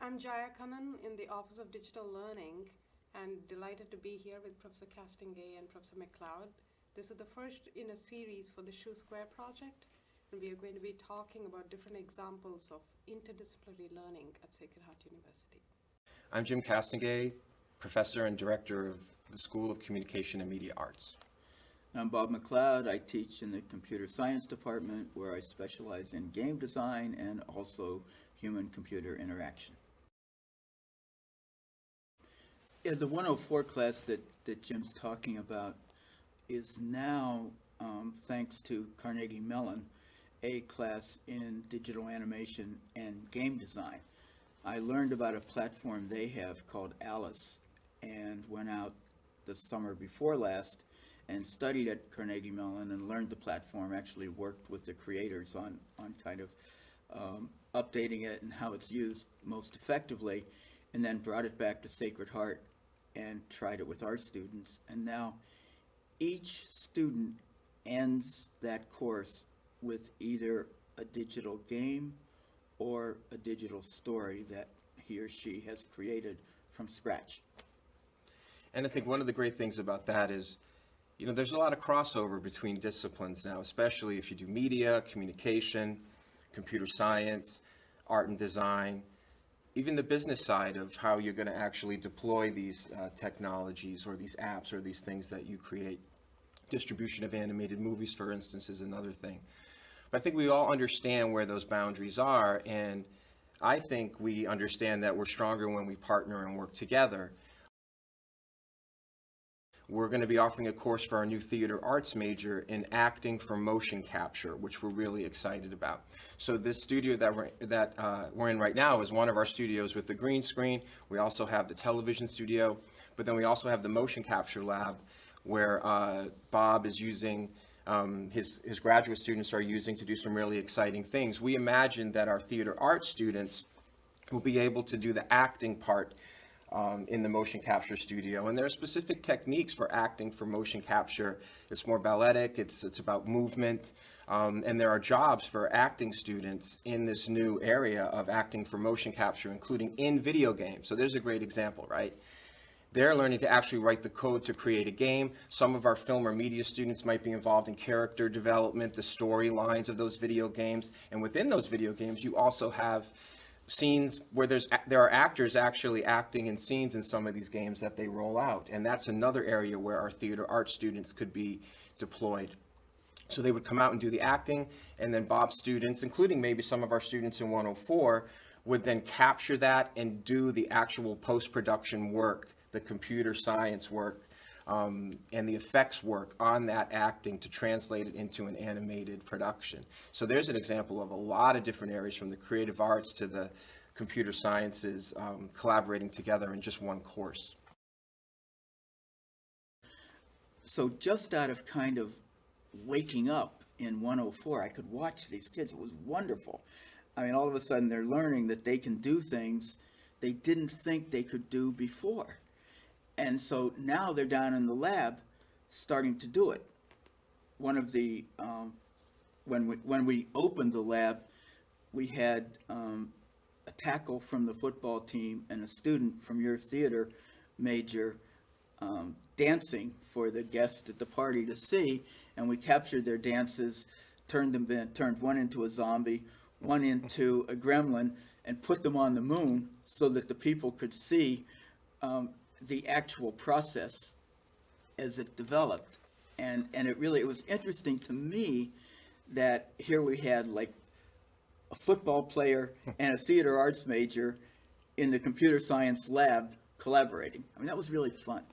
I'm Jaya Kannan in the Office of Digital Learning and delighted to be here with Professor Castingay and Professor McLeod. This is the first in a series for the Shoe Square project, and we are going to be talking about different examples of interdisciplinary learning at Sacred Heart University. I'm Jim Castingay, Professor and Director of the School of Communication and Media Arts. I'm Bob McLeod. I teach in the Computer Science Department, where I specialize in game design and also human-computer interaction. Yeah, the 104 class that Jim's talking about is now, thanks to Carnegie Mellon, a class in digital animation and game design. I learned about a platform they have called Alice and went out the summer before last and studied at Carnegie Mellon and learned the platform, actually worked with the creators on kind of updating it and how it's used most effectively, and then brought it back to Sacred Heart and tried it with our students. And now each student ends that course with either a digital game or a digital story that he or she has created from scratch. And I think one of the great things about that is, you know, there's a lot of crossover between disciplines now, especially if you do media, communication, computer science, art and design, even the business side of how you're going to actually deploy these technologies or these apps or these things that you create. Distribution of animated movies, for instance, is another thing. But I think we all understand where those boundaries are, and I think we understand that we're stronger when we partner and work together. We're going to be offering a course for our new theater arts major in acting for motion capture, which we're really excited about. So this studio that we're in right now is one of our studios with the green screen. We also have the television studio, but then we also have the motion capture lab where Bob is using, his graduate students are using to do some really exciting things. We imagine that our theater arts students will be able to do the acting part in the motion capture studio, and there are specific techniques for acting for motion capture. It's more balletic, it's about movement, and there are jobs for acting students in this new area of acting for motion capture, including in video games. So there's a great example, right? They're learning to actually write the code to create a game. Some of our film or media students might be involved in character development, the storylines of those video games, and within those video games you also have scenes where there are actors actually acting in scenes in some of these games that they roll out, and that's another area where our theater arts students could be deployed. So they would come out and do the acting, and then Bob's students, including maybe some of our students in 104, would then capture that and do the actual post-production work, the computer science work, and the effects work on that acting to translate it into an animated production. So there's an example of a lot of different areas, from the creative arts to the computer sciences, collaborating together in just one course. So just out of kind of waking up in 104, I could watch these kids. It was wonderful. I mean, all of a sudden they're learning that they can do things they didn't think they could do before. And so now they're down in the lab starting to do it. One of the, when we opened the lab, we had a tackle from the football team and a student from your theater major dancing for the guests at the party to see, and we captured their dances, turned one into a zombie, one into a gremlin, and put them on the moon so that the people could see the actual process as it developed. And it was interesting to me that here we had like a football player and a theater arts major in the computer science lab collaborating. I mean, that was really fun.